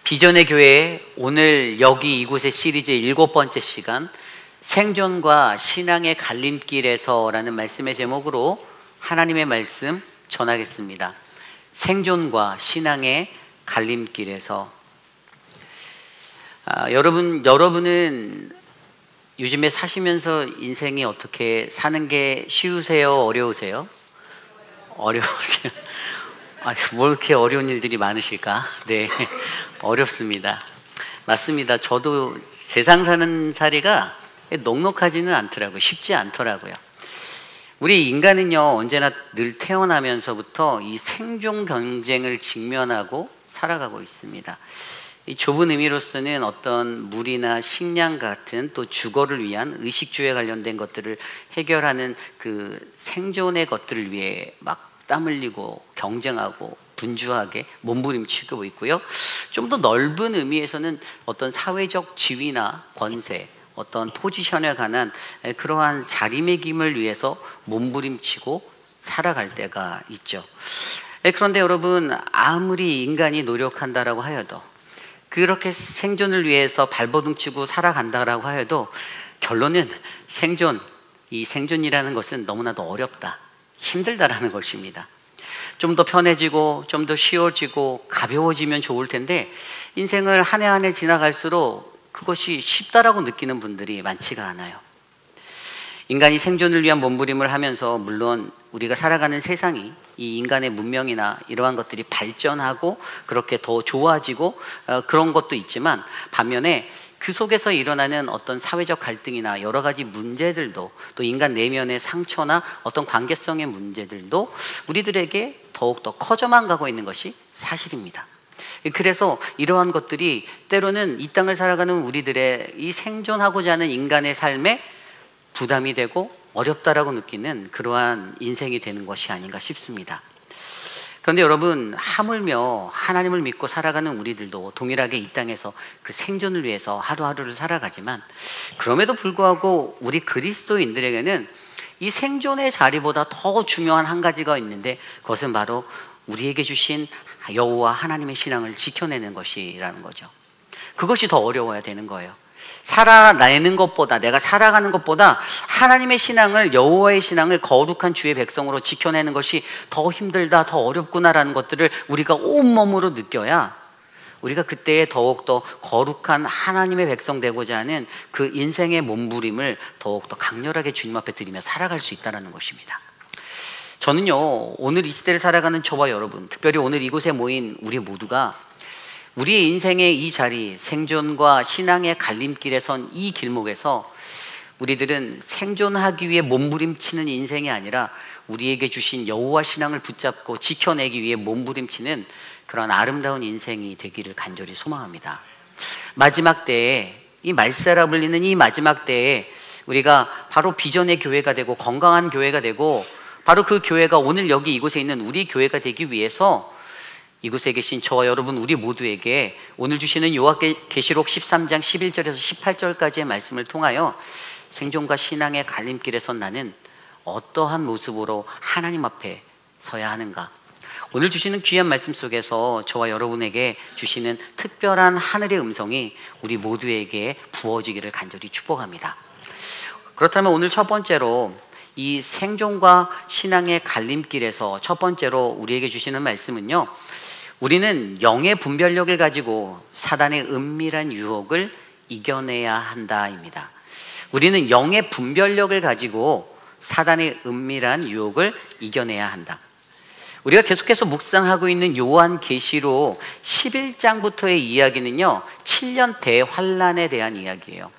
비전의 교회, 오늘 여기 이곳의 시리즈 7번째 시간, 생존과 신앙의 갈림길에서라는 말씀의 제목으로 하나님의 말씀 전하겠습니다. 생존과 신앙의 갈림길에서. 여러분은 요즘에 사시면서 인생이 어떻게 사는 게 쉬우세요? 어려우세요? 어려우세요? 뭐 이렇게 어려운 일들이 많으실까? 네, 어렵습니다. 맞습니다. 저도 세상 사는 살이가 넉넉하지는 않더라고요. 쉽지 않더라고요. 우리 인간은요, 언제나 늘 태어나면서부터 이 생존 경쟁을 직면하고 살아가고 있습니다. 이 좁은 의미로서는 어떤 물이나 식량 같은 또 주거를 위한 의식주에 관련된 것들을 해결하는 그 생존의 것들을 위해 막 땀 흘리고 경쟁하고 분주하게 몸부림치고 있고요. 좀 더 넓은 의미에서는 어떤 사회적 지위나 권세, 어떤 포지션에 관한 그러한 자리매김을 위해서 몸부림치고 살아갈 때가 있죠. 그런데 여러분, 아무리 인간이 노력한다라고 하여도, 그렇게 생존을 위해서 발버둥치고 살아간다라고 하여도 결론은 이 생존이라는 것은 너무나도 어렵다, 힘들다라는 것입니다. 좀 더 편해지고 좀 더 쉬워지고 가벼워지면 좋을 텐데, 인생을 한 해 한 해 지나갈수록 그것이 쉽다라고 느끼는 분들이 많지가 않아요. 인간이 생존을 위한 몸부림을 하면서, 물론 우리가 살아가는 세상이, 이 인간의 문명이나 이러한 것들이 발전하고 그렇게 더 좋아지고 그런 것도 있지만, 반면에 그 속에서 일어나는 어떤 사회적 갈등이나 여러 가지 문제들도, 또 인간 내면의 상처나 어떤 관계성의 문제들도 우리들에게 더욱더 커져만 가고 있는 것이 사실입니다. 그래서 이러한 것들이 때로는 이 땅을 살아가는 우리들의 이 생존하고자 하는 인간의 삶에 부담이 되고 어렵다라고 느끼는 그러한 인생이 되는 것이 아닌가 싶습니다. 그런데 여러분, 하물며 하나님을 믿고 살아가는 우리들도 동일하게 이 땅에서 그 생존을 위해서 하루하루를 살아가지만, 그럼에도 불구하고 우리 그리스도인들에게는 이 생존의 자리보다 더 중요한 한 가지가 있는데, 그것은 바로 우리에게 주신 여호와 하나님의 신앙을 지켜내는 것이라는 거죠. 그것이 더 어려워야 되는 거예요. 살아내는 것보다, 내가 살아가는 것보다 하나님의 신앙을, 여호와의 신앙을 거룩한 주의 백성으로 지켜내는 것이 더 힘들다, 더 어렵구나라는 것들을 우리가 온몸으로 느껴야 우리가 그때에 더욱더 거룩한 하나님의 백성 되고자 하는 그 인생의 몸부림을 더욱더 강렬하게 주님 앞에 드리며 살아갈 수 있다는 것입니다. 저는요, 오늘 이 시대를 살아가는 저와 여러분, 특별히 오늘 이곳에 모인 우리 모두가 우리의 인생의 이 자리, 생존과 신앙의 갈림길에 선 이 길목에서 우리들은 생존하기 위해 몸부림치는 인생이 아니라 우리에게 주신 여호와 신앙을 붙잡고 지켜내기 위해 몸부림치는 그런 아름다운 인생이 되기를 간절히 소망합니다. 마지막 때에, 이 말세라 불리는 이 마지막 때에 우리가 바로 비전의 교회가 되고 건강한 교회가 되고, 바로 그 교회가 오늘 여기 이곳에 있는 우리 교회가 되기 위해서 이곳에 계신 저와 여러분 우리 모두에게 오늘 주시는 요한계시록 13장 11절에서 18절까지의 말씀을 통하여 생존과 신앙의 갈림길에 선 나는 어떠한 모습으로 하나님 앞에 서야 하는가, 오늘 주시는 귀한 말씀 속에서 저와 여러분에게 주시는 특별한 하늘의 음성이 우리 모두에게 부어지기를 간절히 축복합니다. 그렇다면 오늘 첫 번째로 이 생존과 신앙의 갈림길에서 첫 번째로 우리에게 주시는 말씀은요, 우리는 영의 분별력을 가지고 사단의 은밀한 유혹을 이겨내야 한다입니다. 우리는 영의 분별력을 가지고 사단의 은밀한 유혹을 이겨내야 한다. 우리가 계속해서 묵상하고 있는 요한계시록 11장부터의 이야기는요, 7년 대환란에 대한 이야기예요.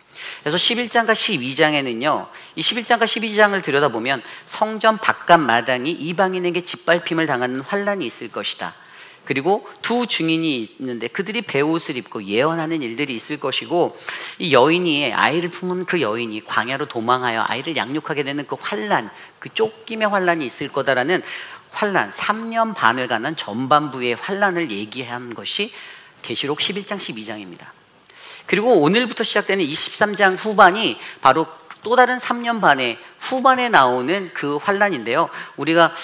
그래서 11장과 12장에는요, 이 11장과 12장을 들여다보면 성전 바깥 마당이 이방인에게 짓밟힘을 당하는 환란이 있을 것이다. 그리고 두 증인이 있는데 그들이 베옷을 입고 예언하는 일들이 있을 것이고, 이 여인이, 아이를 품은 그 여인이 광야로 도망하여 아이를 양육하게 되는 그 환란, 그 쫓김의 환란이 있을 거다라는 환란, 3년 반을 가는 전반부의 환란을 얘기한 것이 계시록 11장 12장입니다. 그리고 오늘부터 시작되는 23장 후반이 바로 또 다른 3년 반의 후반에 나오는 그 환란인데요, 우리가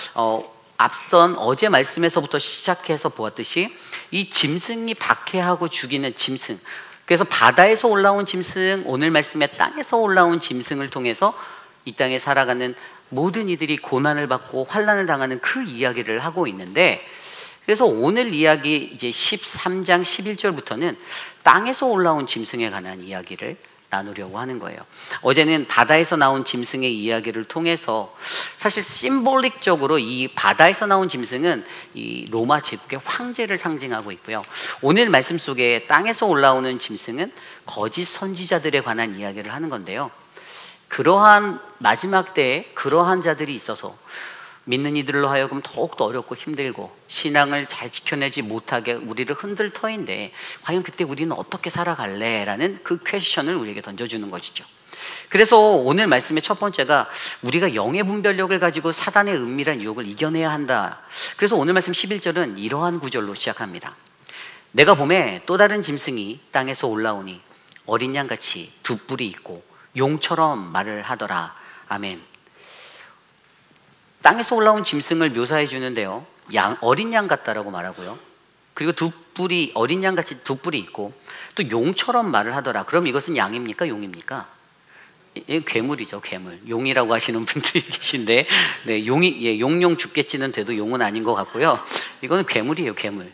앞선 어제 말씀에서부터 시작해서 보았듯이 이 짐승이 박해하고 죽이는 짐승, 그래서 바다에서 올라온 짐승, 오늘 말씀에 땅에서 올라온 짐승을 통해서 이 땅에 살아가는 모든 이들이 고난을 받고 환난을 당하는 그 이야기를 하고 있는데, 그래서 오늘 이야기 이제 13장 11절부터는 땅에서 올라온 짐승에 관한 이야기를 나누려고 하는 거예요. 어제는 바다에서 나온 짐승의 이야기를 통해서 사실 심볼릭적으로 이 바다에서 나온 짐승은 이 로마 제국의 황제를 상징하고 있고요. 오늘 말씀 속에 땅에서 올라오는 짐승은 거짓 선지자들에 관한 이야기를 하는 건데요. 그러한 마지막 때에 그러한 자들이 있어서 믿는 이들로 하여금 더욱더 어렵고 힘들고 신앙을 잘 지켜내지 못하게 우리를 흔들 터인데 과연 그때 우리는 어떻게 살아갈래? 라는 그 퀘스천을 우리에게 던져주는 것이죠. 그래서 오늘 말씀의 첫 번째가 우리가 영의 분별력을 가지고 사단의 은밀한 유혹을 이겨내야 한다. 그래서 오늘 말씀 11절은 이러한 구절로 시작합니다. 내가 보매 또 다른 짐승이 땅에서 올라오니 어린 양같이 두 뿔이 있고 용처럼 말을 하더라. 아멘. 땅에서 올라온 짐승을 묘사해 주는데요, 어린 양 같다라고 말하고요, 그리고 두 뿔이 어린 양같이 두 뿔이 있고 또 용처럼 말을 하더라. 그럼 이것은 양입니까? 용입니까? 괴물이죠, 괴물. 용이라고 하시는 분들이 계신데, 네, 용이 용용 죽겠지는 돼도 용은 아닌 것 같고요. 이거는 괴물이에요, 괴물.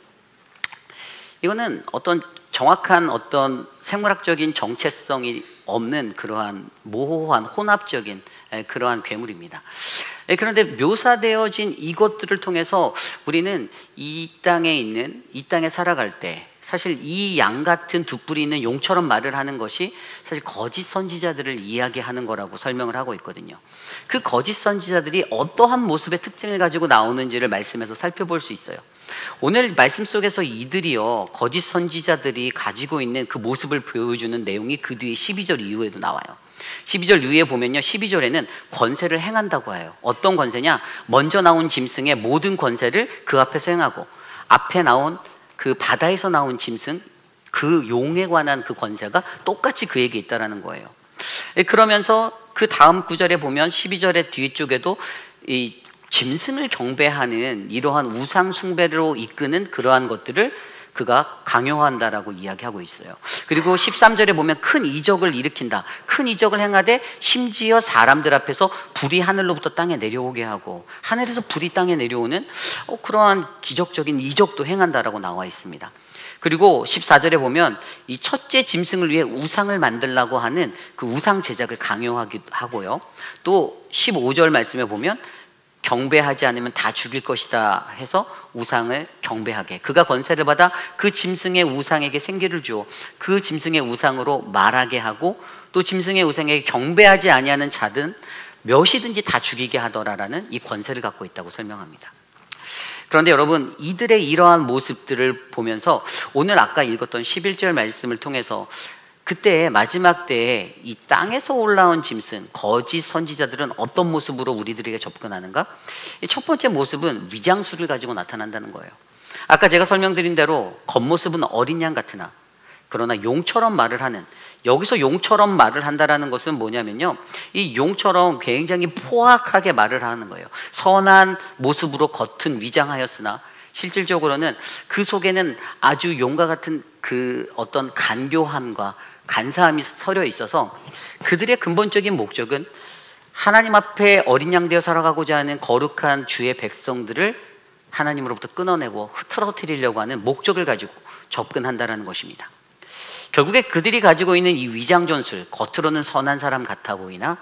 이거는 어떤 정확한 어떤 생물학적인 정체성이 없는 그러한 모호한 혼합적인 그러한 괴물입니다. 그런데 묘사되어진 이것들을 통해서 우리는 이 땅에 살아갈 때 사실 이 양 같은 두 뿔이 있는 용처럼 말을 하는 것이 사실 거짓 선지자들을 이야기하는 거라고 설명을 하고 있거든요. 그 거짓 선지자들이 어떠한 모습의 특징을 가지고 나오는지를 말씀에서 살펴볼 수 있어요. 오늘 말씀 속에서 이들이요, 거짓 선지자들이 가지고 있는 그 모습을 보여주는 내용이 그 뒤에 12절 이후에도 나와요. 12절 이후에 보면요, 12절에는 권세를 행한다고 해요. 어떤 권세냐? 먼저 나온 짐승의 모든 권세를 그 앞에서 행하고, 앞에 나온 그 바다에서 나온 짐승, 그 용에 관한 그 권세가 똑같이 그에게 있다라는 거예요. 그러면서 그 다음 구절에 보면 12절의 뒤쪽에도 이 짐승을 경배하는 이러한 우상 숭배로 이끄는 그러한 것들을 그가 강요한다라고 이야기하고 있어요. 그리고 13절에 보면 큰 이적을 일으킨다, 큰 이적을 행하되 심지어 사람들 앞에서 불이 하늘로부터 땅에 내려오게 하고 하늘에서 불이 땅에 내려오는 그러한 기적적인 이적도 행한다라고 나와 있습니다. 그리고 14절에 보면 이 첫째 짐승을 위해 우상을 만들라고 하는 그 우상 제작을 강요하기도 하고요. 또 15절 말씀에 보면 경배하지 않으면 다 죽일 것이다 해서 우상을 경배하게, 그가 권세를 받아 그 짐승의 우상에게 생기를 주어 그 짐승의 우상으로 말하게 하고, 또 짐승의 우상에게 경배하지 아니하는 자든 몇이든지 다 죽이게 하더라라는 이 권세를 갖고 있다고 설명합니다. 그런데 여러분, 이들의 이러한 모습들을 보면서 오늘 아까 읽었던 11절 말씀을 통해서 그때 마지막 때에 이 땅에서 올라온 짐승, 거짓 선지자들은 어떤 모습으로 우리들에게 접근하는가? 첫 번째 모습은 위장술을 가지고 나타난다는 거예요. 아까 제가 설명드린 대로 겉모습은 어린 양 같으나 그러나 용처럼 말을 하는, 여기서 용처럼 말을 한다라는 것은 뭐냐면요, 이 용처럼 굉장히 포악하게 말을 하는 거예요. 선한 모습으로 겉은 위장하였으나 실질적으로는 그 속에는 아주 용과 같은 그 어떤 간교함과 간사함이 서려 있어서 그들의 근본적인 목적은 하나님 앞에 어린 양 되어 살아가고자 하는 거룩한 주의 백성들을 하나님으로부터 끊어내고 흐트러뜨리려고 하는 목적을 가지고 접근한다는 것입니다. 결국에 그들이 가지고 있는 이 위장 전술, 겉으로는 선한 사람 같아 보이나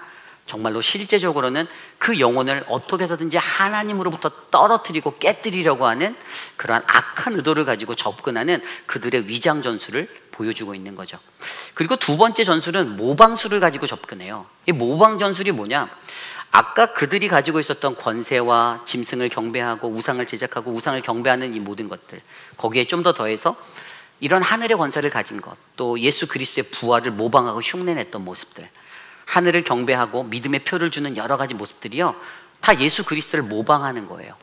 정말로 실제적으로는 그 영혼을 어떻게 해서든지 하나님으로부터 떨어뜨리고 깨뜨리려고 하는 그러한 악한 의도를 가지고 접근하는 그들의 위장 전술을 보여주고 있는 거죠. 그리고 두 번째 전술은 모방술을 가지고 접근해요. 이 모방 전술이 뭐냐? 아까 그들이 가지고 있었던 권세와 짐승을 경배하고 우상을 제작하고 우상을 경배하는 이 모든 것들, 거기에 좀 더 더해서 이런 하늘의 권세를 가진 것, 또 예수 그리스도의 부활을 모방하고 흉내냈던 모습들, 하늘을 경배하고 믿음의 표를 주는 여러 가지 모습들이요, 다 예수 그리스도를 모방하는 거예요.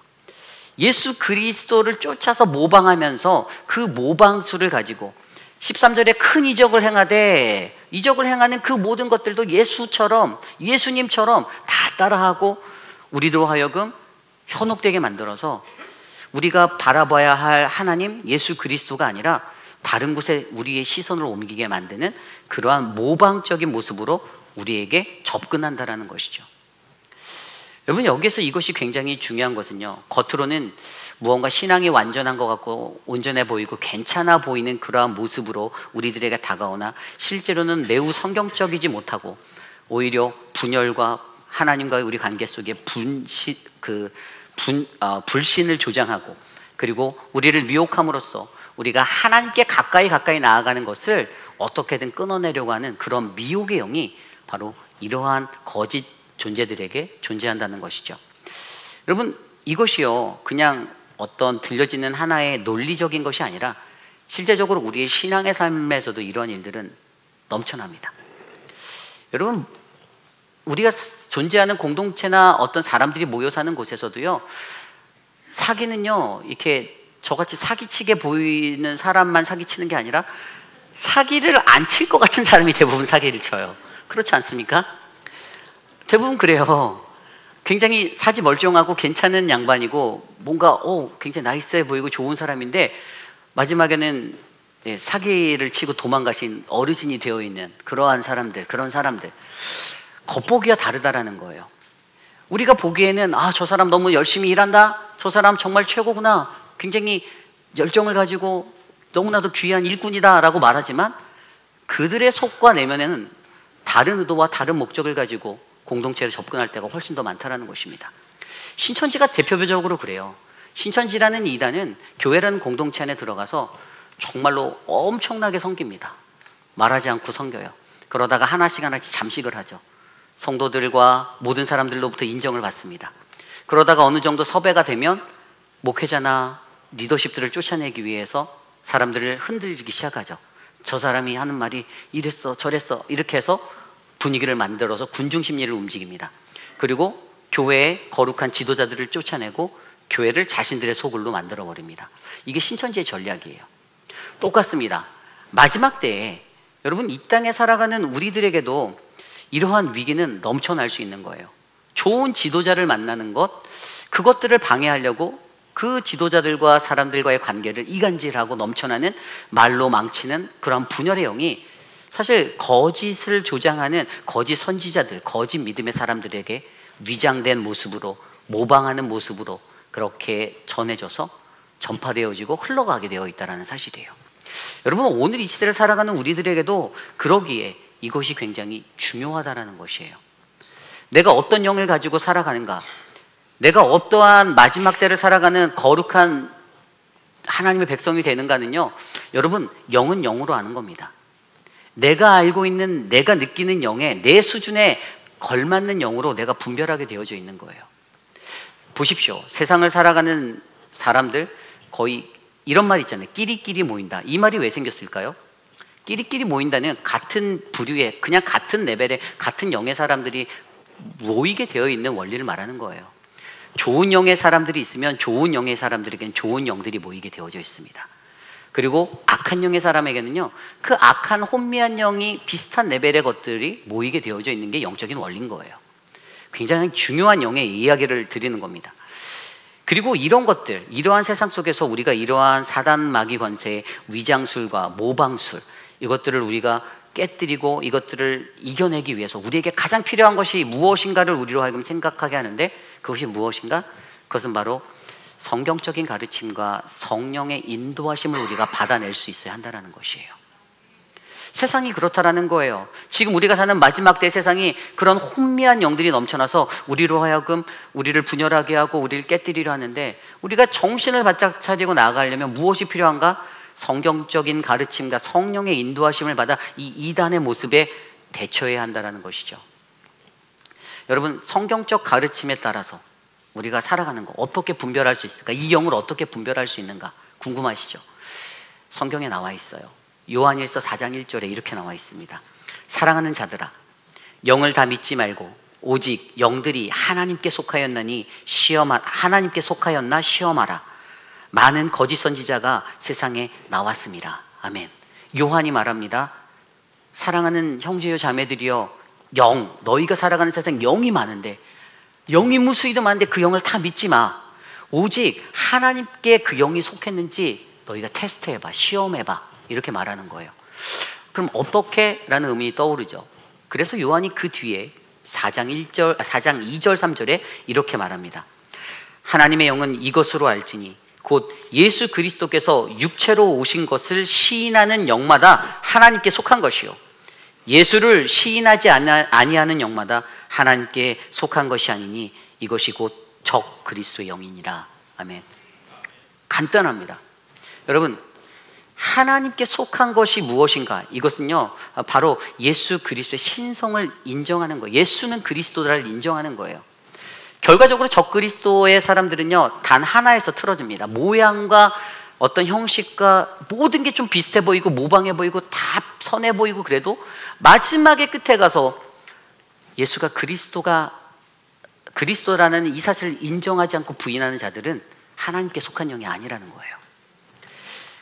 예수 그리스도를 쫓아서 모방하면서 그 모방수를 가지고 13절에 큰 이적을 행하되, 이적을 행하는 그 모든 것들도 예수처럼, 예수님처럼 다 따라하고 우리로 하여금 현혹되게 만들어서 우리가 바라봐야 할 하나님, 예수 그리스도가 아니라 다른 곳에 우리의 시선을 옮기게 만드는 그러한 모방적인 모습으로 우리에게 접근한다라는 것이죠. 여러분, 여기서 이것이 굉장히 중요한 것은요, 겉으로는 무언가 신앙이 완전한 것 같고 온전해 보이고 괜찮아 보이는 그러한 모습으로 우리들에게 다가오나 실제로는 매우 성경적이지 못하고 오히려 분열과 하나님과의 우리 관계 속에 불신을 조장하고, 그리고 우리를 미혹함으로써 우리가 하나님께 가까이 나아가는 것을 어떻게든 끊어내려고 하는 그런 미혹의 영이 바로 이러한 거짓 존재들에게 존재한다는 것이죠. 여러분, 이것이요 그냥 어떤 들려지는 하나의 논리적인 것이 아니라 실제적으로 우리의 신앙의 삶에서도 이러한 일들은 넘쳐납니다. 여러분, 우리가 존재하는 공동체나 어떤 사람들이 모여 사는 곳에서도요, 사기는요 이렇게 저같이 사기치게 보이는 사람만 사기치는 게 아니라 사기를 안 칠 것 같은 사람이 대부분 사기를 쳐요. 그렇지 않습니까? 대부분 그래요. 굉장히 사지 멀쩡하고 괜찮은 양반이고 뭔가 굉장히 나이스해 보이고 좋은 사람인데 마지막에는 사기를 치고 도망가신 어르신이 되어 있는 그런 사람들 겉보기가 다르다라는 거예요. 우리가 보기에는 저 사람 너무 열심히 일한다, 저 사람 정말 최고구나, 굉장히 열정을 가지고 너무나도 귀한 일꾼이다 라고 말하지만 그들의 속과 내면에는 다른 의도와 다른 목적을 가지고 공동체를 접근할 때가 훨씬 더 많다라는 것입니다. 신천지가 대표적으로 그래요. 신천지라는 이단은 교회라는 공동체 안에 들어가서 정말로 엄청나게 섬깁니다. 말하지 않고 섬겨요. 그러다가 하나씩 잠식을 하죠. 성도들과 모든 사람들로부터 인정을 받습니다. 그러다가 어느 정도 섭외가 되면 목회자나 리더십들을 쫓아내기 위해서 사람들을 흔들기 시작하죠. 저 사람이 하는 말이 이랬어 저랬어 이렇게 해서 분위기를 만들어서 군중 심리를 움직입니다. 그리고 교회의 거룩한 지도자들을 쫓아내고 교회를 자신들의 소굴로 만들어버립니다. 이게 신천지의 전략이에요. 똑같습니다. 마지막 때에 여러분, 이 땅에 살아가는 우리들에게도 이러한 위기는 넘쳐날 수 있는 거예요. 좋은 지도자를 만나는 것, 그것들을 방해하려고 그 지도자들과 사람들과의 관계를 이간질하고 넘쳐나는 말로 망치는 그런 분열의 영이 사실 거짓을 조장하는 거짓 선지자들, 거짓 믿음의 사람들에게 위장된 모습으로, 모방하는 모습으로 그렇게 전해져서 전파되어지고 흘러가게 되어 있다는 사실이에요. 여러분, 오늘 이 시대를 살아가는 우리들에게도 그러기에 이것이 굉장히 중요하다는 것이에요. 내가 어떤 영을 가지고 살아가는가, 내가 어떠한 마지막 때를 살아가는 거룩한 하나님의 백성이 되는가는요, 여러분, 영은 영으로 아는 겁니다. 내가 알고 있는, 내가 느끼는 영에 내 수준에 걸맞는 영으로 내가 분별하게 되어져 있는 거예요. 보십시오. 세상을 살아가는 사람들 거의 이런 말 있잖아요. 끼리끼리 모인다. 이 말이 왜 생겼을까요? 끼리끼리 모인다는 같은 부류의, 그냥 같은 레벨의 같은 영의 사람들이 모이게 되어 있는 원리를 말하는 거예요. 좋은 영의 사람들이 있으면 좋은 영의 사람들에게는 좋은 영들이 모이게 되어져 있습니다. 그리고 악한 영의 사람에게는요, 그 악한 혼미한 영이 비슷한 레벨의 것들이 모이게 되어져 있는 게 영적인 원리인 거예요. 굉장히 중요한 영의 이야기를 드리는 겁니다. 그리고 이런 것들, 이러한 세상 속에서 우리가 이러한 사단 마귀 권세의 위장술과 모방술, 이것들을 우리가 깨뜨리고 이것들을 이겨내기 위해서 우리에게 가장 필요한 것이 무엇인가를 우리로 하여금 생각하게 하는데, 그것이 무엇인가? 그것은 바로 성경적인 가르침과 성령의 인도하심을 우리가 받아낼 수 있어야 한다는 것이에요. 세상이 그렇다라는 거예요. 지금 우리가 사는 마지막 때 세상이 그런 혼미한 영들이 넘쳐나서 우리로 하여금 우리를 분열하게 하고 우리를 깨뜨리려 하는데, 우리가 정신을 바짝 차리고 나아가려면 무엇이 필요한가? 성경적인 가르침과 성령의 인도하심을 받아 이 이단의 모습에 대처해야 한다는 것이죠. 여러분, 성경적 가르침에 따라서 우리가 살아가는 거 어떻게 분별할 수 있을까? 이 영을 어떻게 분별할 수 있는가? 궁금하시죠? 성경에 나와 있어요. 요한일서 4장 1절에 이렇게 나와 있습니다. 사랑하는 자들아, 영을 다 믿지 말고 오직 영들이 하나님께 속하였나니 하나님께 속하였나 시험하라. 많은 거짓 선지자가 세상에 나왔습니다. 아멘. 요한이 말합니다. 사랑하는 형제여 자매들이여, 너희가 살아가는 세상 영이 많은데, 영이 무수히도 많은데 그 영을 다 믿지 마. 오직 하나님께 그 영이 속했는지 너희가 테스트해봐, 시험해봐, 이렇게 말하는 거예요. 그럼 어떻게? 라는 의문이 떠오르죠. 그래서 요한이 그 뒤에 4장 2절 3절에 이렇게 말합니다. 하나님의 영은 이것으로 알지니 곧 예수 그리스도께서 육체로 오신 것을 시인하는 영마다 하나님께 속한 것이요 예수를 시인하지 아니하는 영마다 하나님께 속한 것이 아니니 이것이 곧 적 그리스도의 영이니라. 아멘. 간단합니다. 여러분, 하나님께 속한 것이 무엇인가? 이것은요, 바로 예수 그리스도의 신성을 인정하는 거예요. 예수는 그리스도를 인정하는 거예요. 결과적으로 적 그리스도의 사람들은요, 단 하나에서 틀어집니다. 모양과 어떤 형식과 모든 게 좀 비슷해 보이고 모방해 보이고 다 선해 보이고 그래도 마지막에 끝에 가서 예수가 그리스도라는 이 사실을 인정하지 않고 부인하는 자들은 하나님께 속한 영이 아니라는 거예요.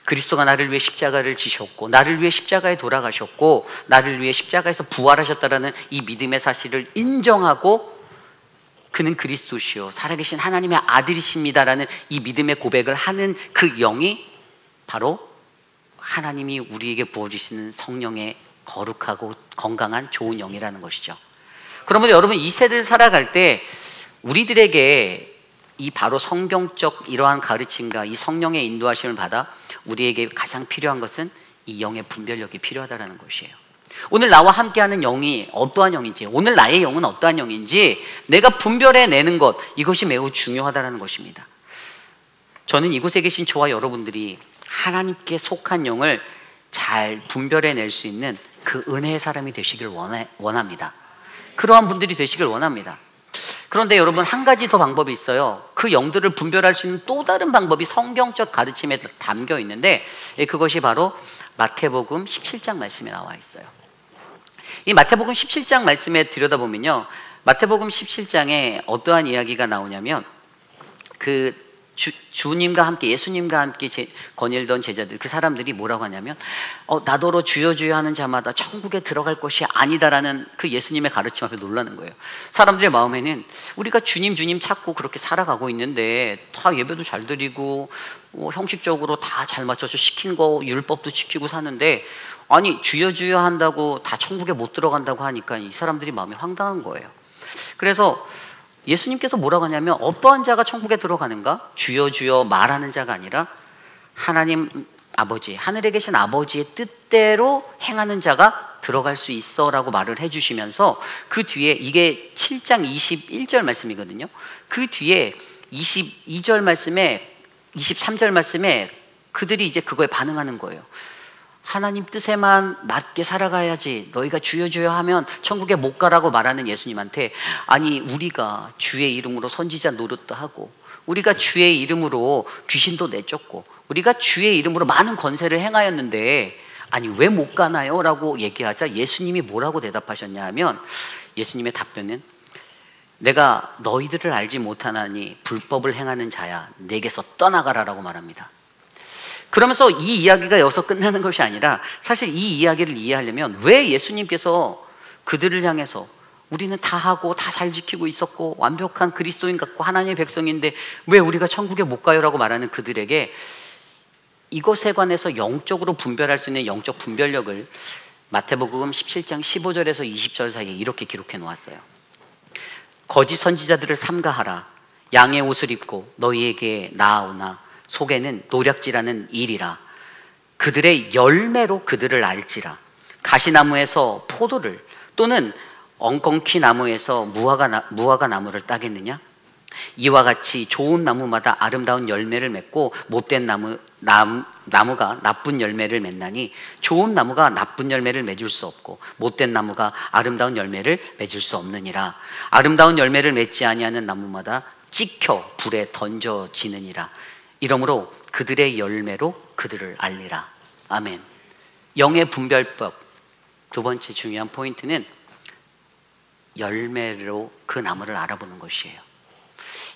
그리스도가 나를 위해 십자가를 지셨고 나를 위해 십자가에 돌아가셨고 나를 위해 십자가에서 부활하셨다라는 이 믿음의 사실을 인정하고 그는 그리스도시요 살아계신 하나님의 아들이십니다라는 이 믿음의 고백을 하는 그 영이 바로 하나님이 우리에게 부어주시는 성령의 거룩하고 건강한 좋은 영이라는 것이죠. 그러면 여러분, 이 세대를 살아갈 때 우리들에게 이 바로 성경적 이러한 가르침과 이 성령의 인도하심을 받아 우리에게 가장 필요한 것은 이 영의 분별력이 필요하다는 것이에요. 오늘 나와 함께하는 영이 어떠한 영인지, 오늘 나의 영은 어떠한 영인지 내가 분별해내는 것, 이것이 매우 중요하다는 것입니다. 저는 이곳에 계신 저와 여러분들이 하나님께 속한 영을 잘 분별해낼 수 있는 그 은혜의 사람이 되시길 원합니다. 그러한 분들이 되시길 원합니다. 그런데 여러분, 한 가지 더 방법이 있어요. 그 영들을 분별할 수 있는 또 다른 방법이 성경적 가르침에 담겨 있는데 그것이 바로 마태복음 17장 말씀에 나와 있어요. 이 마태복음 17장 말씀에 들여다보면요, 마태복음 17장에 어떠한 이야기가 나오냐면 그 주님과 함께 예수님과 함께 거닐던 제자들, 그 사람들이 뭐라고 하냐면 나더러 주여 주여 하는 자마다 천국에 들어갈 것이 아니다라는 그 예수님의 가르침 앞에 놀라는 거예요. 사람들의 마음에는 우리가 주님 주님 찾고 그렇게 살아가고 있는데 다 예배도 잘 드리고 형식적으로 다 잘 맞춰서 시킨 거 율법도 지키고 사는데 아니 주여 주여 한다고 다 천국에 못 들어간다고 하니까 이 사람들이 마음이 황당한 거예요. 그래서 예수님께서 뭐라고 하냐면 어떠한 자가 천국에 들어가는가? 주여 주여 말하는 자가 아니라 하나님 아버지, 하늘에 계신 아버지의 뜻대로 행하는 자가 들어갈 수 있어 라고 말을 해주시면서 그 뒤에 이게 7장 21절 말씀이거든요. 그 뒤에 22절 말씀에 23절 말씀에 그들이 이제 그거에 반응하는 거예요. 하나님 뜻에만 맞게 살아가야지 너희가 주여 주여 하면 천국에 못 가라고 말하는 예수님한테 아니 우리가 주의 이름으로 선지자 노릇도 하고 우리가 주의 이름으로 귀신도 내쫓고 우리가 주의 이름으로 많은 권세를 행하였는데 아니 왜 못 가나요? 라고 얘기하자 예수님이 뭐라고 대답하셨냐 하면 예수님의 답변은 내가 너희들을 알지 못하나니 불법을 행하는 자야 내게서 떠나가라 라고 말합니다. 그러면서 이 이야기가 여기서 끝나는 것이 아니라 사실 이 이야기를 이해하려면 왜 예수님께서 그들을 향해서 우리는 다 하고 다 잘 지키고 있었고 완벽한 그리스도인 같고 하나님의 백성인데 왜 우리가 천국에 못 가요? 라고 말하는 그들에게 이것에 관해서 영적으로 분별할 수 있는 영적 분별력을 마태복음 17장 15절에서 20절 사이에 이렇게 기록해 놓았어요. 거짓 선지자들을 삼가하라. 양의 옷을 입고 너희에게 나아오나 속에는 노략질하는 일이라. 그들의 열매로 그들을 알지라. 가시나무에서 포도를 또는 엉겅퀴 나무에서 무화과 나무를 따겠느냐? 이와 같이 좋은 나무마다 아름다운 열매를 맺고 못된 나무가 나쁜 열매를 맺나니 좋은 나무가 나쁜 열매를 맺을 수 없고 못된 나무가 아름다운 열매를 맺을 수 없느니라. 아름다운 열매를 맺지 아니하는 나무마다 찍혀 불에 던져지느니라. 이러므로 그들의 열매로 그들을 알리라. 아멘. 영의 분별법 두 번째 중요한 포인트는 열매로 그 나무를 알아보는 것이에요.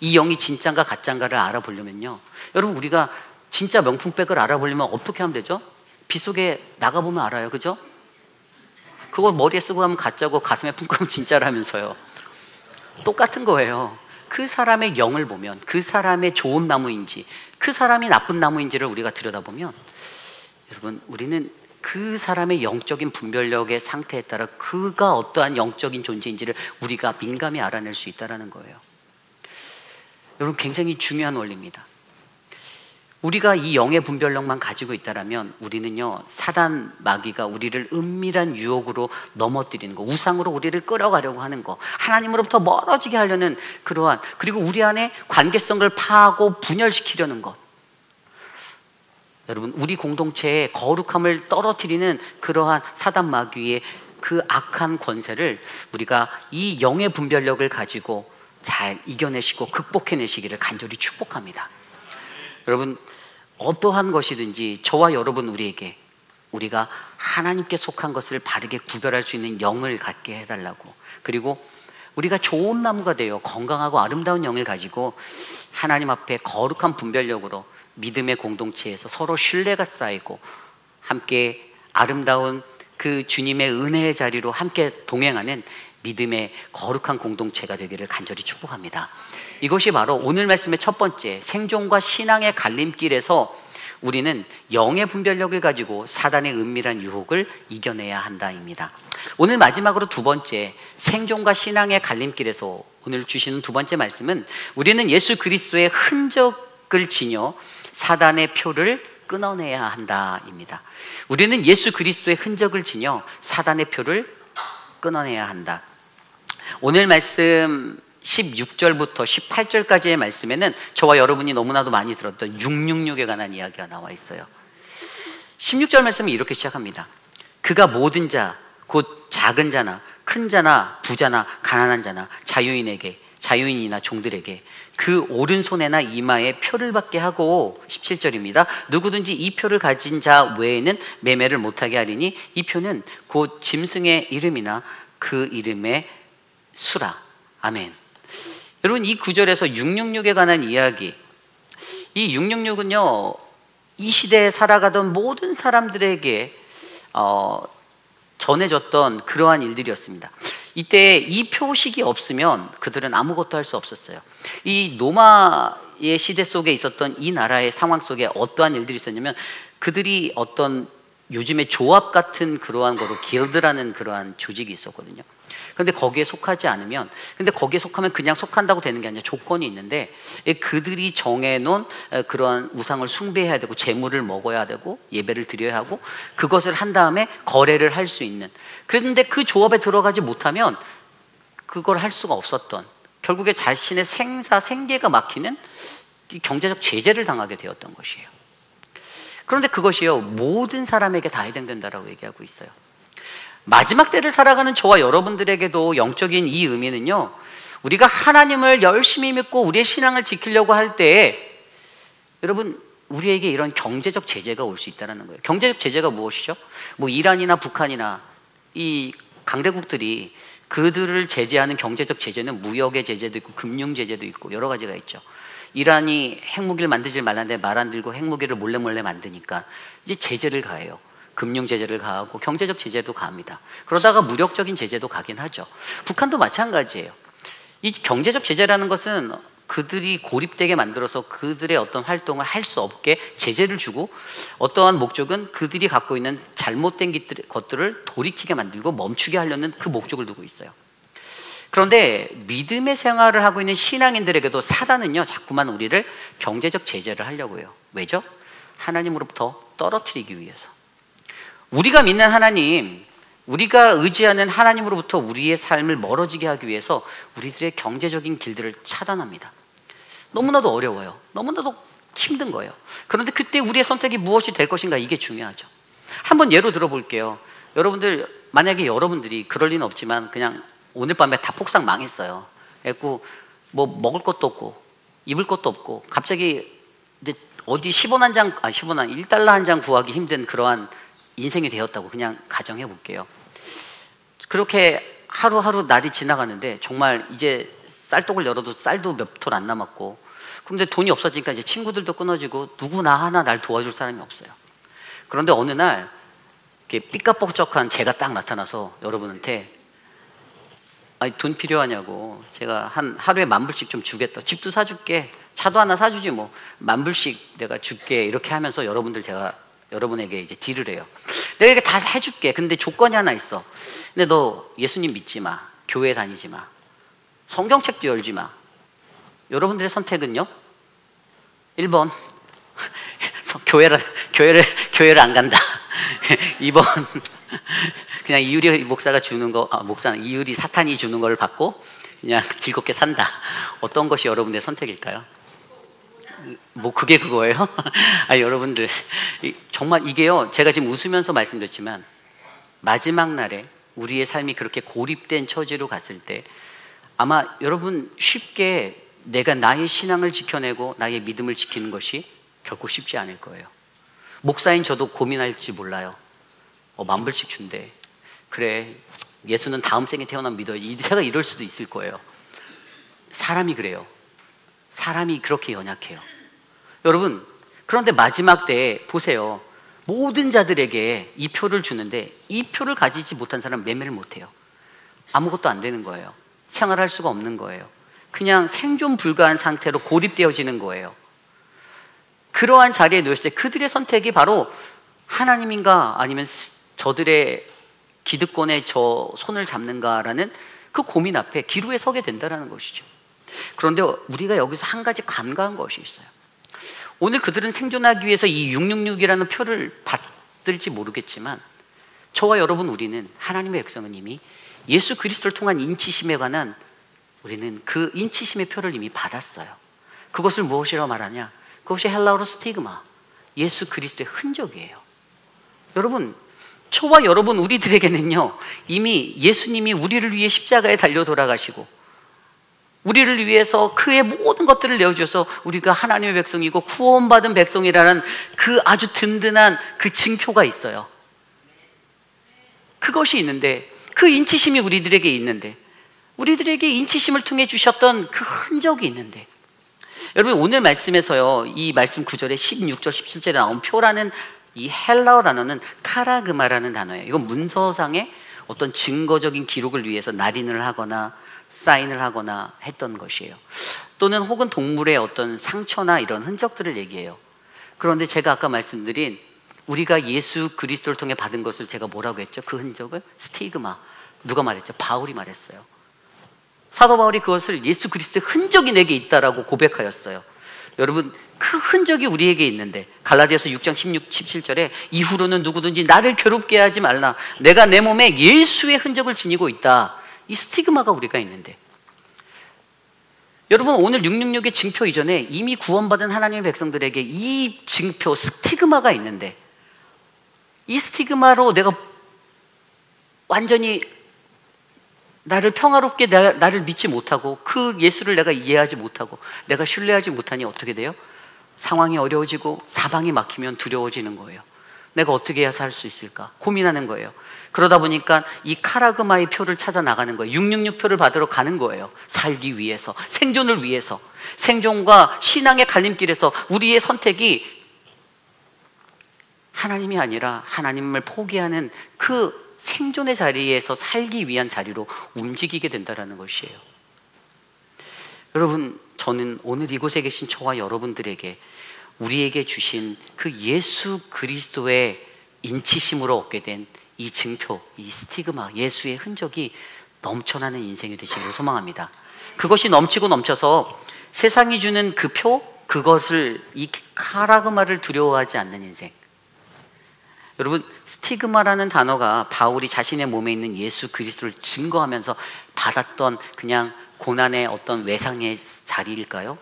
이 영이 진짜인가 가짜인가를 알아보려면요, 여러분 우리가 진짜 명품백을 알아보려면 어떻게 하면 되죠? 빗속에 나가보면 알아요. 그죠? 그걸 머리에 쓰고 가면 가짜고 가슴에 품고 가면 진짜라면서요. 똑같은 거예요. 그 사람의 영을 보면 그 사람의 좋은 나무인지 그 사람이 나쁜 나무인지를 우리가 들여다보면 여러분 우리는 그 사람의 영적인 분별력의 상태에 따라 그가 어떠한 영적인 존재인지를 우리가 민감히 알아낼 수 있다는 거예요. 여러분 굉장히 중요한 원리입니다. 우리가 이 영의 분별력만 가지고 있다면 우리는요 사단 마귀가 우리를 은밀한 유혹으로 넘어뜨리는 거, 우상으로 우리를 끌어가려고 하는 거, 하나님으로부터 멀어지게 하려는 그러한, 그리고 우리 안에 관계성을 파하고 분열시키려는 것, 여러분 우리 공동체의 거룩함을 떨어뜨리는 그러한 사단 마귀의 그 악한 권세를 우리가 이 영의 분별력을 가지고 잘 이겨내시고 극복해내시기를 간절히 축복합니다. 여러분 어떠한 것이든지 저와 여러분 우리에게 우리가 하나님께 속한 것을 바르게 구별할 수 있는 영을 갖게 해달라고, 그리고 우리가 좋은 나무가 되어 건강하고 아름다운 영을 가지고 하나님 앞에 거룩한 분별력으로 믿음의 공동체에서 서로 신뢰가 쌓이고 함께 아름다운 그 주님의 은혜의 자리로 함께 동행하는 믿음의 거룩한 공동체가 되기를 간절히 축복합니다. 이것이 바로 오늘 말씀의 첫 번째, 생존과 신앙의 갈림길에서 우리는 영의 분별력을 가지고 사단의 은밀한 유혹을 이겨내야 한다입니다. 오늘 마지막으로 두 번째, 생존과 신앙의 갈림길에서 오늘 주시는 두 번째 말씀은 우리는 예수 그리스도의 흔적을 지녀 사단의 표를 끊어내야 한다입니다. 우리는 예수 그리스도의 흔적을 지녀 사단의 표를 끊어내야 한다. 오늘 말씀 16절부터 18절까지의 말씀에는 저와 여러분이 너무나도 많이 들었던 666에 관한 이야기가 나와 있어요. 16절 말씀이 이렇게 시작합니다. 그가 모든 자, 곧 작은 자나 큰 자나 부자나 가난한 자나 자유인이나 종들에게 그 오른손에나 이마에 표를 받게 하고, 17절입니다. 누구든지 이 표를 가진 자 외에는 매매를 못하게 하리니 이 표는 곧 짐승의 이름이나 그 이름의 수라. 아멘. 여러분 이 구절에서 666에 관한 이야기, 이 666은요 이 시대에 살아가던 모든 사람들에게 전해졌던 그러한 일들이었습니다. 이때 이 표식이 없으면 그들은 아무것도 할 수 없었어요. 이 로마의 시대 속에 있었던 이 나라의 상황 속에 어떠한 일들이 있었냐면, 그들이 어떤 요즘의 조합 같은 그러한 거로 길드라는 그러한 조직이 있었거든요. 근데 거기에 속하지 않으면, 근데 거기에 속하면 그냥 속한다고 되는 게 아니라 조건이 있는데, 그들이 정해놓은 그러한 우상을 숭배해야 되고 제물을 먹어야 되고 예배를 드려야 하고 그것을 한 다음에 거래를 할 수 있는, 그런데 그 조합에 들어가지 못하면 그걸 할 수가 없었던, 결국에 자신의 생계가 막히는 경제적 제재를 당하게 되었던 것이에요. 그런데 그것이요 모든 사람에게 다 해당된다라고 얘기하고 있어요. 마지막 때를 살아가는 저와 여러분들에게도 영적인 이 의미는요, 우리가 하나님을 열심히 믿고 우리의 신앙을 지키려고 할 때에 여러분 우리에게 이런 경제적 제재가 올 수 있다는 거예요. 경제적 제재가 무엇이죠? 뭐 이란이나 북한이나 이 강대국들이 그들을 제재하는 경제적 제재는 무역의 제재도 있고 금융 제재도 있고 여러 가지가 있죠. 이란이 핵무기를 만들지 말라는데 말 안 들고 핵무기를 몰래 만드니까 이제 제재를 가해요. 금융 제재를 가하고 경제적 제재도 가합니다. 그러다가 무력적인 제재도 가긴 하죠. 북한도 마찬가지예요. 이 경제적 제재라는 것은 그들이 고립되게 만들어서 그들의 어떤 활동을 할 수 없게 제재를 주고, 어떠한 목적은 그들이 갖고 있는 잘못된 것들을 돌이키게 만들고 멈추게 하려는 그 목적을 두고 있어요. 그런데 믿음의 생활을 하고 있는 신앙인들에게도 사단은요 자꾸만 우리를 경제적 제재를 하려고 해요. 왜죠? 하나님으로부터 떨어뜨리기 위해서. 우리가 믿는 하나님, 우리가 의지하는 하나님으로부터 우리의 삶을 멀어지게 하기 위해서 우리들의 경제적인 길들을 차단합니다. 너무나도 어려워요. 너무나도 힘든 거예요. 그런데 그때 우리의 선택이 무엇이 될 것인가, 이게 중요하죠. 한번 예로 들어볼게요. 여러분들, 만약에 여러분들이, 그럴 리는 없지만 그냥 오늘 밤에 다 폭삭 망했어요. 그래서 뭐 먹을 것도 없고 입을 것도 없고 갑자기 이제 어디 10원 한 장, 1달러 한 장 구하기 힘든 그러한 인생이 되었다고 그냥 가정해 볼게요. 그렇게 하루하루 날이 지나가는데 정말 이제 쌀독을 열어도 쌀도 몇 톨 안 남았고, 그런데 돈이 없어지니까 이제 친구들도 끊어지고 누구나 하나 날 도와줄 사람이 없어요. 그런데 어느 날 이렇게 삐까뻔쩍한 제가 딱 나타나서 여러분한테 아니 돈 필요하냐고. 제가 한 하루에 10,000불씩 좀 주겠다. 집도 사줄게. 차도 하나 사주지 뭐. 10,000불씩 내가 줄게. 이렇게 하면서 제가 여러분에게 이제 딜을 해요. 내가 이렇게 다 해줄게. 근데 조건이 하나 있어. 근데 너 예수님 믿지 마. 교회 다니지 마. 성경책도 열지 마. 여러분들의 선택은요? 1번 교회를 안 간다. 2번 그냥 이유리 목사가 주는 거, 목사는 이유리 사탄이 주는 걸 받고 그냥 즐겁게 산다. 어떤 것이 여러분의 선택일까요? 뭐 그게 그거예요? 아니 여러분들 정말 이게요, 제가 지금 웃으면서 말씀드렸지만 마지막 날에 우리의 삶이 그렇게 고립된 처지로 갔을 때 아마 여러분 쉽게 내가 나의 신앙을 지켜내고 나의 믿음을 지키는 것이 결코 쉽지 않을 거예요. 목사인 저도 고민할지 몰라요. 10,000불씩 준대. 그래, 예수는 다음 생에 태어나면 믿어야지. 제가 이럴 수도 있을 거예요. 사람이 그래요. 사람이 그렇게 연약해요. 여러분, 그런데 마지막 때에 보세요. 모든 자들에게 이 표를 주는데 이 표를 가지지 못한 사람은 매매를 못해요. 아무것도 안 되는 거예요. 생활할 수가 없는 거예요. 그냥 생존 불가한 상태로 고립되어지는 거예요. 그러한 자리에 놓였을 때 그들의 선택이 바로 하나님인가 아니면 저들의 기득권에 저 손을 잡는가라는 그 고민 앞에 기로에 서게 된다는 것이죠. 그런데 우리가 여기서 한 가지 간과한 것이 있어요. 오늘 그들은 생존하기 위해서 이 666이라는 표를 받을지 모르겠지만 저와 여러분, 우리는 하나님의 백성은 이미 예수 그리스도를 통한 인치심에 관한 우리는 그 인치심의 표를 이미 받았어요. 그것을 무엇이라고 말하냐? 그것이 헬라어로 스티그마, 예수 그리스도의 흔적이에요. 여러분, 저와 여러분 우리들에게는요, 이미 예수님이 우리를 위해 십자가에 달려 돌아가시고 우리를 위해서 그의 모든 것들을 내어주셔서 우리가 하나님의 백성이고 구원받은 백성이라는 그 아주 든든한 그 징표가 있어요. 그것이 있는데, 그 인치심이 우리들에게 있는데, 우리들에게 인치심을 통해 주셨던 그 흔적이 있는데, 여러분 오늘 말씀에서요, 이 말씀 9절에 16절 17절에 나온 표라는 이 헬라어 단어는 카라그마라는 단어예요. 이건 문서상의 어떤 증거적인 기록을 위해서 날인을 하거나 사인을 하거나 했던 것이에요. 또는 혹은 동물의 어떤 상처나 이런 흔적들을 얘기해요. 그런데 제가 아까 말씀드린 우리가 예수 그리스도를 통해 받은 것을 제가 뭐라고 했죠? 그 흔적을 스티그마. 누가 말했죠? 바울이 말했어요. 사도 바울이 그것을 예수 그리스도의 흔적이 내게 있다라고 고백하였어요. 여러분, 그 흔적이 우리에게 있는데 갈라디아서 6장 16, 17절에 이후로는 누구든지 나를 괴롭게 하지 말라. 내가 내 몸에 예수의 흔적을 지니고 있다. 이 스티그마가 우리가 있는데, 여러분 오늘 666의 징표 이전에 이미 구원받은 하나님의 백성들에게 이 징표 스티그마가 있는데, 이 스티그마로 내가 완전히 나를 평화롭게 나를 믿지 못하고 그 예수를 내가 이해하지 못하고 내가 신뢰하지 못하니 어떻게 돼요? 상황이 어려워지고 사방이 막히면 두려워지는 거예요. 내가 어떻게 해야 살 수 있을까? 고민하는 거예요. 그러다 보니까 이 카라그마의 표를 찾아 나가는 거예요. 666표를 받으러 가는 거예요. 살기 위해서, 생존을 위해서. 생존과 신앙의 갈림길에서 우리의 선택이 하나님이 아니라 하나님을 포기하는 그 생존의 자리에서 살기 위한 자리로 움직이게 된다는 것이에요. 여러분, 저는 오늘 이곳에 계신 저와 여러분들에게 우리에게 주신 그 예수 그리스도의 인치심으로 얻게 된 이 징표, 이 스티그마, 예수의 흔적이 넘쳐나는 인생이 되시기를 소망합니다. 그것이 넘치고 넘쳐서 세상이 주는 그 표, 그것을, 이 카라그마를 두려워하지 않는 인생. 여러분, 스티그마라는 단어가 바울이 자신의 몸에 있는 예수 그리스도를 증거하면서 받았던 그냥 고난의 어떤 외상의 자리일까요?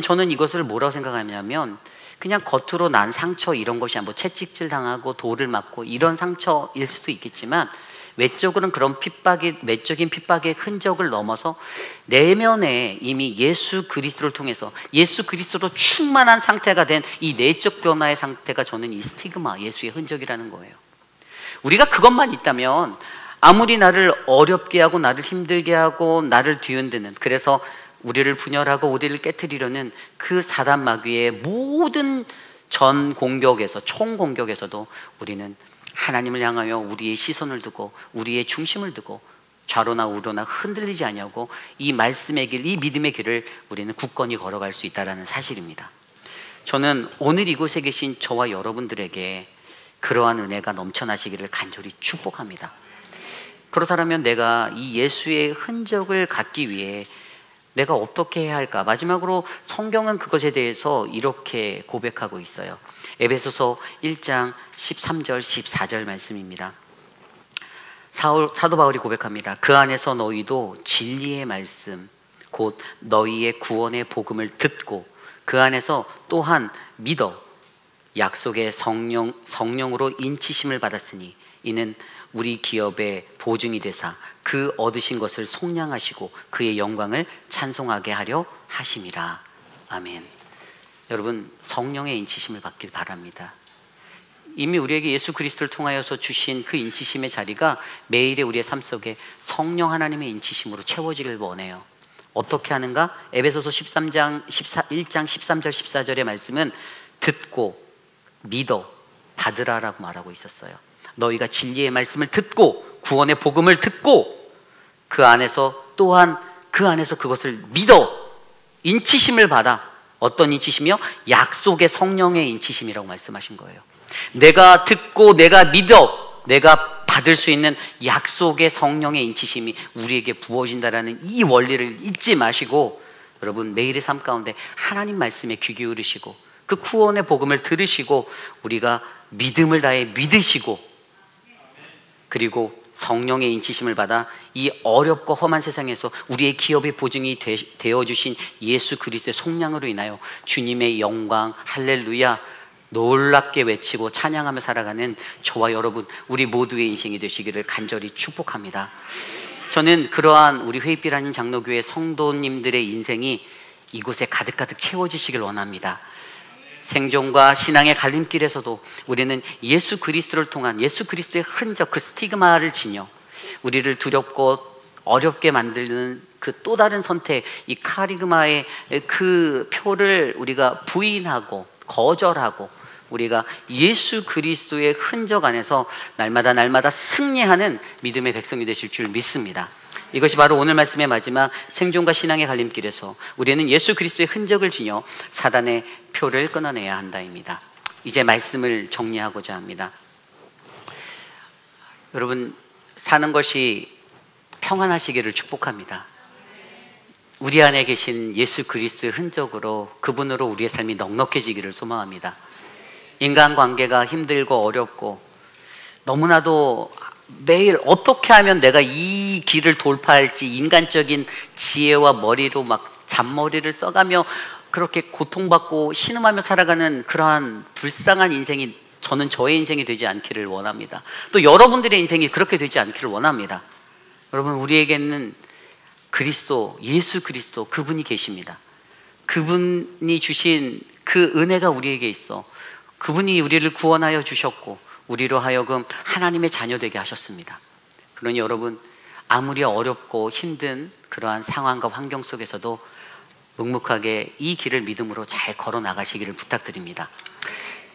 저는 이것을 뭐라고 생각하냐면 그냥 겉으로 난 상처 이런 것이 뭐 채찍질 당하고 돌을 맞고 이런 상처일 수도 있겠지만 외적으로는 그런 핍박의, 외적인 핍박의 흔적을 넘어서 내면에 이미 예수 그리스도를 통해서 예수 그리스도로 충만한 상태가 된 이 내적 변화의 상태가 저는 이 스티그마, 예수의 흔적이라는 거예요. 우리가 그것만 있다면 아무리 나를 어렵게 하고 나를 힘들게 하고 나를 뒤흔드는, 그래서 우리를 분열하고 우리를 깨트리려는 그 사단 마귀의 모든 전 공격에서, 총 공격에서도 우리는 하나님을 향하여 우리의 시선을 두고 우리의 중심을 두고 좌로나 우로나 흔들리지 아니하고 이 말씀의 길, 이 믿음의 길을 우리는 굳건히 걸어갈 수 있다는 사실입니다. 저는 오늘 이곳에 계신 저와 여러분들에게 그러한 은혜가 넘쳐나시기를 간절히 축복합니다. 그렇다면 내가 이 예수의 흔적을 갖기 위해 내가 어떻게 해야 할까? 마지막으로 성경은 그것에 대해서 이렇게 고백하고 있어요. 에베소서 1장 13절 14절 말씀입니다. 사도 바울이 고백합니다. 그 안에서 너희도 진리의 말씀 곧 너희의 구원의 복음을 듣고 그 안에서 또한 믿어 약속의 성령으로 인치심을 받았으니 이는 우리 기업의 보증이 되사 그 얻으신 것을 속량하시고 그의 영광을 찬송하게 하려 하심이라. 아멘. 여러분, 성령의 인치심을 받길 바랍니다. 이미 우리에게 예수 그리스도를 통하여서 주신 그 인치심의 자리가 매일의 우리의 삶 속에 성령 하나님의 인치심으로 채워지길 원해요. 어떻게 하는가? 에베소서 1장 13절 14절의 말씀은 듣고 믿어 받으라라고 말하고 있었어요. 너희가 진리의 말씀을 듣고 구원의 복음을 듣고 그 안에서 또한 그 안에서 그것을 믿어 인치심을 받아. 어떤 인치심이요? 약속의 성령의 인치심이라고 말씀하신 거예요. 내가 듣고 내가 믿어 내가 받을 수 있는 약속의 성령의 인치심이 우리에게 부어진다라는 이 원리를 잊지 마시고 여러분 매일의 삶 가운데 하나님 말씀에 귀 기울이시고 그 구원의 복음을 들으시고 우리가 믿음을 다해 믿으시고 그리고 성령의 인치심을 받아 이 어렵고 험한 세상에서 우리의 기업의 보증이 되어주신 예수 그리스도의 속량으로 인하여 주님의 영광 할렐루야 놀랍게 외치고 찬양하며 살아가는 저와 여러분 우리 모두의 인생이 되시기를 간절히 축복합니다. 저는 그러한 우리 회빛 아닌 장로교회 성도님들의 인생이 이곳에 가득가득 채워지시길 원합니다. 생존과 신앙의 갈림길에서도 우리는 예수 그리스도를 통한 예수 그리스도의 흔적 그 스티그마를 지녀 우리를 두렵고 어렵게 만드는 그 또 다른 선택 이 카리그마의 그 표를 우리가 부인하고 거절하고 우리가 예수 그리스도의 흔적 안에서 날마다 승리하는 믿음의 백성이 되실 줄 믿습니다. 이것이 바로 오늘 말씀의 마지막 생존과 신앙의 갈림길에서 우리는 예수 그리스도의 흔적을 지녀 사단의 표를 끊어내야 한다입니다. 이제 말씀을 정리하고자 합니다. 여러분 사는 것이 평안하시기를 축복합니다. 우리 안에 계신 예수 그리스도의 흔적으로 그분으로 우리의 삶이 넉넉해지기를 소망합니다. 인간관계가 힘들고 어렵고 너무나도 매일 어떻게 하면 내가 이 길을 돌파할지 인간적인 지혜와 머리로 막 잔머리를 써가며 그렇게 고통받고 신음하며 살아가는 그러한 불쌍한 인생이 저는 저의 인생이 되지 않기를 원합니다. 또 여러분들의 인생이 그렇게 되지 않기를 원합니다. 여러분 우리에게는 그리스도 예수 그리스도 그분이 계십니다. 그분이 주신 그 은혜가 우리에게 있어 그분이 우리를 구원하여 주셨고 우리로 하여금 하나님의 자녀 되게 하셨습니다. 그러니 여러분 아무리 어렵고 힘든 그러한 상황과 환경 속에서도 묵묵하게 이 길을 믿음으로 잘 걸어 나가시기를 부탁드립니다.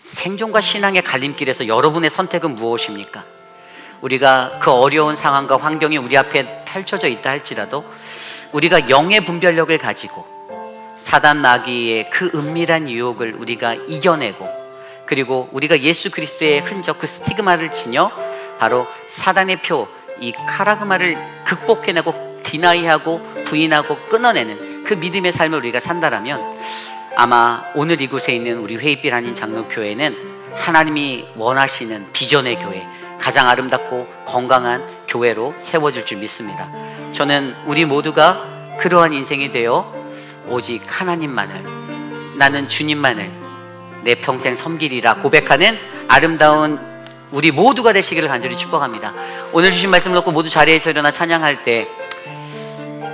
생존과 신앙의 갈림길에서 여러분의 선택은 무엇입니까? 우리가 그 어려운 상황과 환경이 우리 앞에 펼쳐져 있다 할지라도 우리가 영의 분별력을 가지고 사단 마귀의 그 은밀한 유혹을 우리가 이겨내고 그리고 우리가 예수 그리스도의 흔적 그 스티그마를 지녀 바로 사단의 표 이 카라그마를 극복해내고 디나이하고 부인하고 끊어내는 그 믿음의 삶을 우리가 산다라면 아마 오늘 이곳에 있는 우리 회빛 아닌 장로교회는 하나님이 원하시는 비전의 교회 가장 아름답고 건강한 교회로 세워질 줄 믿습니다. 저는 우리 모두가 그러한 인생이 되어 오직 하나님만을 나는 주님만을 내 평생 섬기리라 고백하는 아름다운 우리 모두가 되시기를 간절히 축복합니다. 오늘 주신 말씀을 놓고 모두 자리에서 일어나 찬양할 때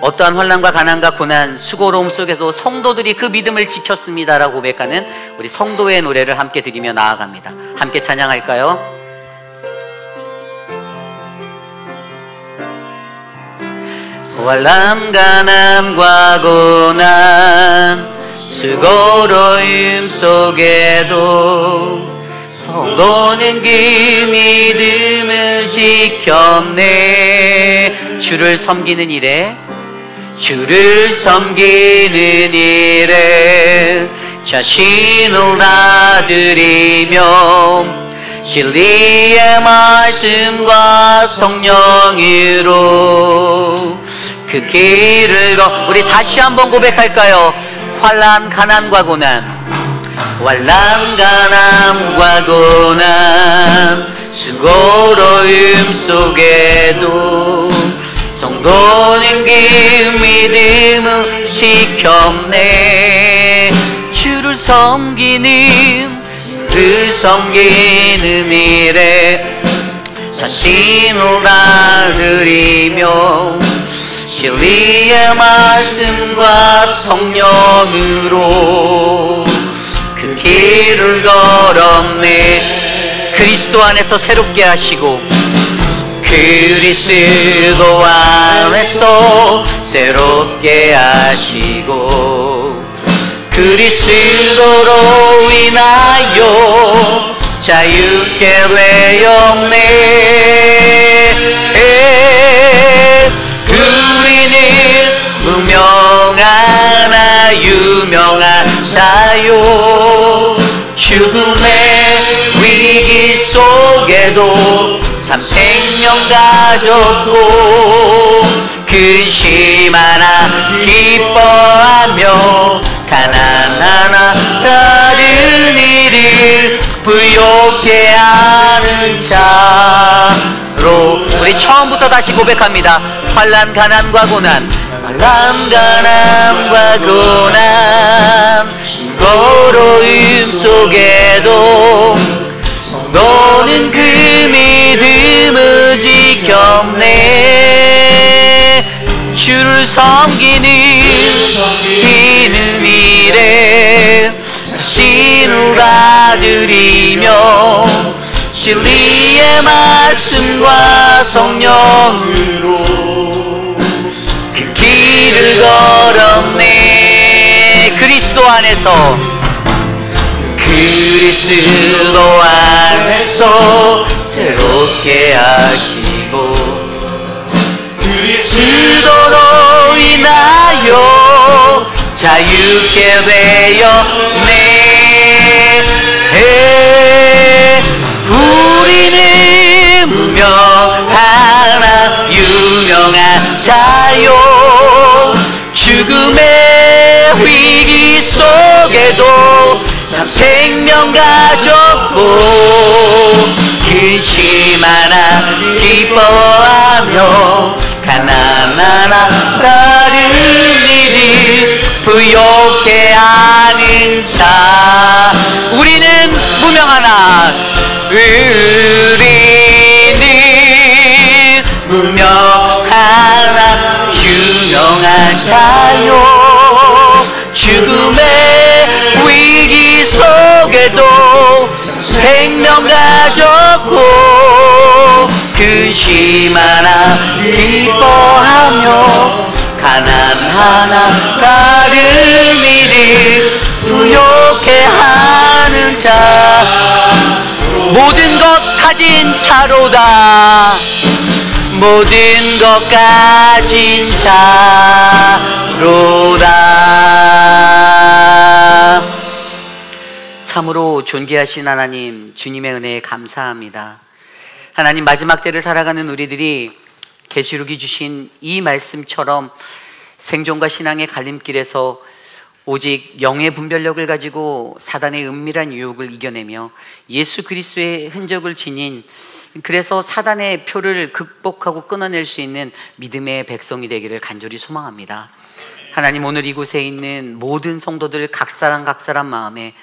어떠한 환난과 가난과 고난 수고로움 속에서 성도들이 그 믿음을 지켰습니다라고 고백하는 우리 성도의 노래를 함께 드리며 나아갑니다. 함께 찬양할까요? 환난 가난과 고난 수고로움 속에도 성도는 그 믿음을 지켰네. 주를 섬기는 일에 주를 섬기는 일에 자신을 다 드리며 진리의 말씀과 성령으로 그 길을 우리 다시 한번 고백할까요? 환난 가난과 고난 환난 가난과 고난 수고로움 속에도 성도는 그 믿음을 지켰네. 주를 섬기는 그 섬기는 일에 자신을 다 드리며 진리의 말씀과 성령으로 그 길을 걸었네. 그리스도 안에서 새롭게 하시고 그리스도 안에서 새롭게 하시고 그리스도로 인하여 자유케 되었네. 우리는 무명하나 유명한 자요 죽음의 위기 속에도 참 생명 가졌고 근심하나 기뻐하며 가난하나 다른 일을 부욕해 하는 자로 우리 처음부터 다시 고백합니다. 환난 가난과 고난 환난 가난과 고난 고로움 속에도 너는 그 믿음을 지켰네. 주를 섬기는 일에 자신을 다 드리며 진리의 말씀과 성령으로 그 길을 걸었네. 그리스도 안에서 그리스도 안에서 새롭게 하시고 그리스도로 인하여 자유케 되었네. 우리는 무명하나 유명한 자요 죽음의 위기 속에도 참 생명 가졌고 근심하나 기뻐하며 가난하나 다른 일을 부욕해 하는 자. 우리는 무명하나 우리는 무명하나 유명한 자요 죽음의 위기 속에도 생명 가졌고 근심하나 기뻐하며 가난하나 다른 일을 부욕해 하는 자. 모든 것 가진 자로다 모든 것 가진 자로다. 참으로 존귀하신 하나님, 주님의 은혜에 감사합니다. 하나님, 마지막 때를 살아가는 우리들이 계시록이 주신 이 말씀처럼 생존과 신앙의 갈림길에서 오직 영의 분별력을 가지고 사단의 은밀한 유혹을 이겨내며 예수 그리스도의 흔적을 지닌, 그래서 사단의 표를 극복하고 끊어낼 수 있는 믿음의 백성이 되기를 간절히 소망합니다. 하나님, 오늘 이곳에 있는 모든 성도들 각 사람 마음에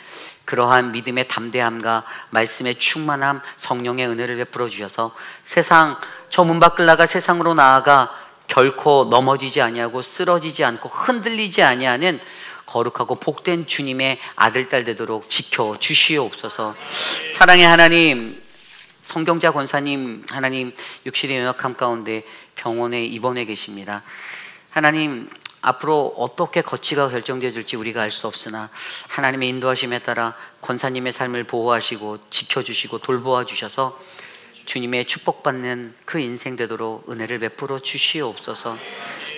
그러한 믿음의 담대함과 말씀의 충만함, 성령의 은혜를 베풀어 주셔서 세상, 저 문 밖을 나가 세상으로 나아가 결코 넘어지지 아니하고 쓰러지지 않고 흔들리지 아니하는 거룩하고 복된 주님의 아들, 딸 되도록 지켜 주시옵소서. 사랑의 하나님, 성경자 권사님, 하나님 육신의 연약함 가운데 병원에 입원해 계십니다. 하나님, 앞으로 어떻게 거치가 결정되어질지 우리가 알 수 없으나 하나님의 인도하심에 따라 권사님의 삶을 보호하시고 지켜주시고 돌보아 주셔서 주님의 축복받는 그 인생 되도록 은혜를 베풀어 주시옵소서.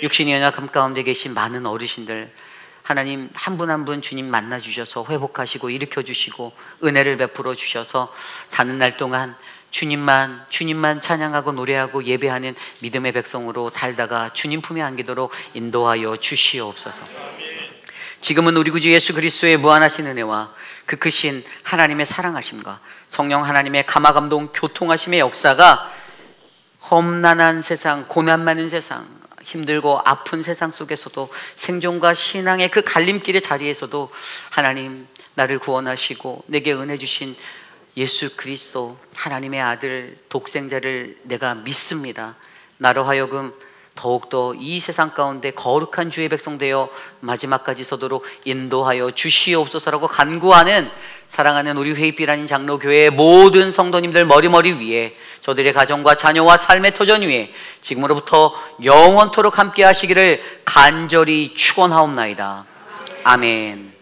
육신의 연약함 가운데 계신 많은 어르신들, 하나님 한 분 한 분 주님 만나 주셔서 회복하시고 일으켜 주시고 은혜를 베풀어 주셔서 사는 날 동안 주님만 찬양하고 노래하고 예배하는 믿음의 백성으로 살다가 주님 품에 안기도록 인도하여 주시옵소서. 지금은 우리 구주 예수 그리스도의 무한하신 은혜와 그 크신 하나님의 사랑하심과 성령 하나님의 감화감동 교통하심의 역사가 험난한 세상, 고난 많은 세상, 힘들고 아픈 세상 속에서도 생존과 신앙의 그 갈림길의 자리에서도 하나님 나를 구원하시고 내게 은혜 주신 예수 그리스도 하나님의 아들 독생자를 내가 믿습니다. 나로 하여금 더욱더 이 세상 가운데 거룩한 주의 백성 되어 마지막까지 서도록 인도하여 주시옵소서라고 간구하는 사랑하는 우리 회입비라는 장로교회의 모든 성도님들 머리머리 위에 저들의 가정과 자녀와 삶의 터전 위에 지금으로부터 영원토록 함께 하시기를 간절히 축원하옵나이다. 아멘.